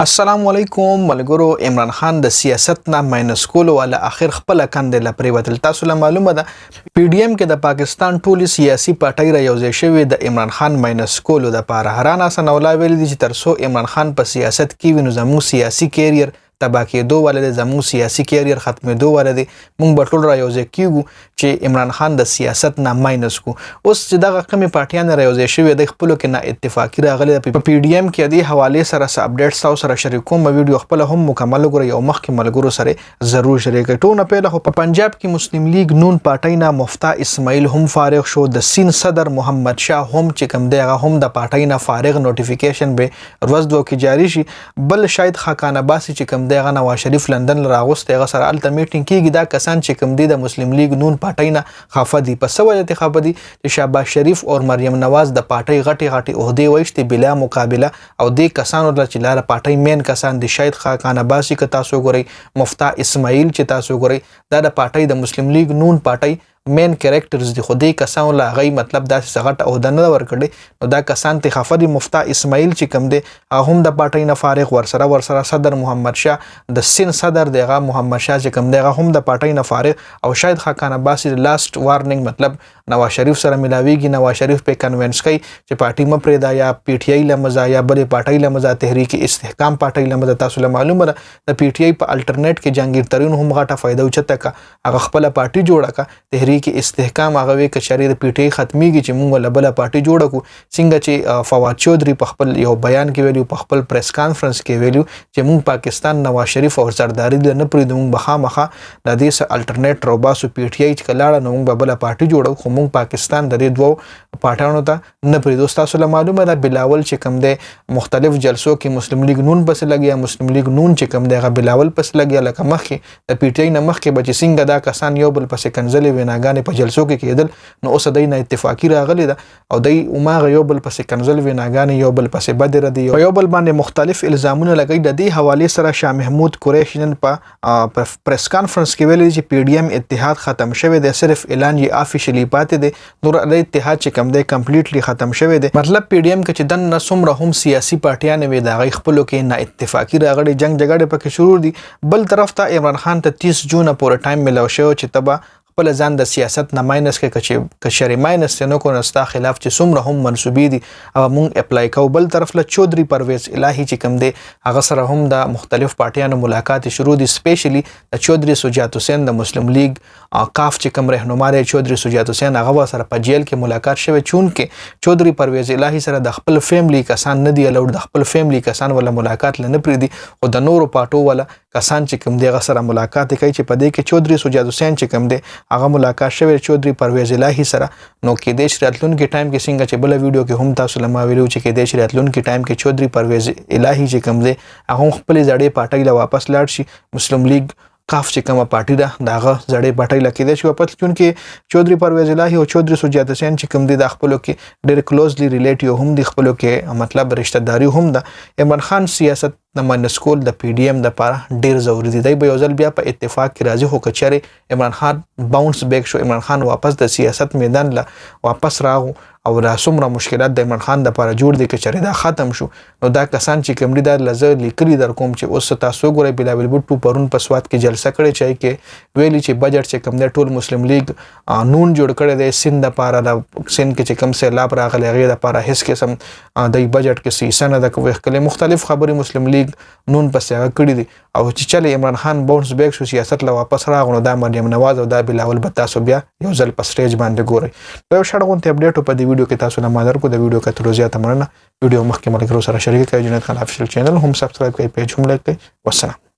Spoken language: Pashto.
السلام علیکم ملګرو. عمران خان د سیاست نه ماینس کولو ولا اخر خپل کندې لا پریوتل. تاسو له معلومه ده پی ډی ایم کې د پاکستان ټولي سیاسي پارټۍ را یوځای شوې د عمران خان ماینس کولو د پاره. هرانا سنولا ویل دي چې ترسو عمران خان په سیاست کې وینو زموږ سیاسي کیریر تبا کېدو ولې زموږ سیاسي کیریر ختمېدو ولې موږ به ټول را یوځای کیږو چې عمران خان د سیاست نه ماینس کو. اوس چې دغه کمې پارټیان را یوځای شوي د خپلو کې نه اتفاقي راغلي په پی ډی ایم کې د حوالې سره څه اپډیټس تاسو سره شریکوم. ویډیو خپل هم مکمل وګورئ او مخکې ملګرو سره ضرور شریک کړئ. ټول نه پیله خو په پنجاب کې مسلم لیگ نون پارټۍ نه مفتا اسماعیل هم فارغ شو. د سین صدر محمد شاه هم چې کوم دی هغه هم د پارټۍ نه فارغ. نوټیفیکیشن به ورځ دوه کې جاری شي. بل شاید خاقان عباسي چې کوم دی هغه نواز شریف لندن راغوسته هغه سره الته میټینګ کیږي. دا کسان چې کوم دی د مسلم لیگ نون پارټۍ نه خفه دي. په څه وجه خفه دي چې شهباز شریف او مریم نواز د پارټۍ غټي عہدې وایشتي بلا مقابله او د کسانو د چې لاره پارټۍ مین کسان دي. شاید خاقان عباسي که تاسو ګورئ، مفتا اسماعیل چې تاسو ګورئ، دا د پارټۍ د مسلم لیگ نون پارټۍ مین کریکټرز دي. خو دې کسانو لا غي مطلب داسې غټه عہده نه ورکړي نو دا کسان ته خفه دي. مفتا اسماعیل چې کوم دی هغه هم د پارټۍ نه فارغ. ورسره صدر محمد شاه د سین صدر دی هغه محمد شاه چې کوم دی هغه هم د پارټۍ نه فارغ. او شاید خاقان عباسي لاست وارننګ مطلب نواز شریف سره ملاویږي. نواز شریف په کنوینس کوي چې پارټۍ م پرېدا یا پی ټی آی لمزا یا بلې پارټۍ لمزا تحریک استحکام پارټۍ لمزا. تاسو له معلومه ده د پی ټی آی په الټرنیټ کې جهانگیر ترین هم غټه فائدہ اوچته کا هغه خپل پارټۍ جوړه کا تحریک استحکام هغه وی کچاري د پی ټی آی ختميږي چې موږ له بل پارټۍ جوړه کو. څنګه چې فواد چودري په خپل یو بیان کې ویلو، په خپل پریس کانفرنس کې ویلو چې موږ پاکستان نواز شریف او زرداری نه پریږدو، موږ بخامخه د دې سره الټرنیټ روباسو پی ټی آی چې کلاړه نو موږ بل پارټۍ جوړو. خو موږ پاکستان د دې دوه پارټانو ته نه پریږدو. تاسو له معلومه ده بلاول چې کوم دی مختلف جلسو کې مسلم لیگ نون پس لګیا، مسلم لیگ نون چې کوم دی هغه بلاول پس لګیا. لکه مخکې د پی ټی آی نه مخکې بچ څنګه دا کسان یو بل پس کنځلې ویناګانې په جلسو کې کېدل، نو اوس دای نه اتفاقی راغلی ده او دای اوماغه یو بل پس کنځل ویناګانې یو بل پس بدر دی یو بل باندې مختلف الزامونه لګی. د دې حواله سره شاه محمود قریشی نن په پریس کانفرنس کې ویلي چې پی ډی ایم اتحاد ختم شوی دی، صرف اعلان یې افیشلی پاتې دی، نور د اتحاد چې کم دی کمپلیټلی ختم شوی دی. مطلب پی ډی ایم کې چې دن نسمره هم سیاسي پارټیان وي د غي خپلو کې نه اتفاقی راغلي، جنگ جګړه پکې شروع دي. بل طرف ته عمران خان ته 30 جون پورې ټایم ملو شو چې تبا خپل ځان د سیاست نه ماینس کې کچري ماینس نه کو نستا خلاف چې څومره هم منسوبې دي او مونږ اپلای کوو. بل طرف له چودري پرویز الهي چې کوم دی هغه سره هم د مختلف پارټیانو ملاقات شروع دي. سپیشلی د چودري سجاد حسین د مسلم لیگ کاف چې کوم رهنما دی چودري سجاد حسین هغه سره په جیل کې ملاقات شوه. چون کې چودري پرویز الهي سره د خپل فیملی کسان نه دی الاوډ، د خپل فیملی کسان ولا ملاقات لنه پریدي او د نورو پاټو ولا کسان چې کوم دی هغه سره ملاقات کوي چې په دې کې چودري سجاد حسین چې کوم دی هغه ملاقات شوی چودري پرویز الهي سره. نو کې د شراتلون کې ټایم کې څنګه چې بل ویډیو کې هم تاسو لمه ویلو چې کې د شراتلون کې ټایم کې چودري پرویز الهي چې کوم دی هغه خپل ځړې پارټۍ له واپس لاړ شي. مسلم لیگ کاف چې کومه پارټي ده داغه زړې پټۍ لکه د شو پات چون کې چودري پرویز الهي او چودري سجاد حسین چې کوم دي د خپلو کې ډېر کلوزلی ریلیټیو هم دي، خپلو کې مطلب رشتہ داری هم ده. عمران خان سیاست د ماینس کول د پی ډی ایم د لپاره ډېر ضروري دی. دی به یو ځل بیا په اتفاق کې راځي خو کچره عمران خان باونس بیک شو، عمران خان واپس د سیاست میدان له واپس راغو او را څومره مشکلات د عمران خان د لپاره جوړ دي کچره دا ختم شو. نو دا کسان چې کوم دي دا لزه لیکلي در کوم چې اوس تاسو ګورئ بلاول بوټو پرون په سواد کې جلسه کړې چې کې ویلي چې بجټ چې کوم دی ټول مسلم لیگ نون جوړ کړی دی سند لپاره، د سند کې چې کوم سیلاب راغلی هغې لپاره هیڅ قسم د بجټ کې سیسه نه ده کوي. مختلف خبرې مسلم لیگ نون پس هغه کړی دي او چې چله عمران خان باونس بیک شو سیاست له واپس راغلو دا مریم نواز او دا بلاول به تاسو بیا یو ځل په سټیج باندې ګورئ. یو شړغونته اپډیټ په دې ویډیو کې تاسو نه مادر کو د ویډیو کتلو زیاته مننه. ویډیو مخکې ملګرو سره شریک کړئ، جنت خان افیشل چینل هم سبسکرایب کړئ، پیج هم لایک کړئ. والسلام.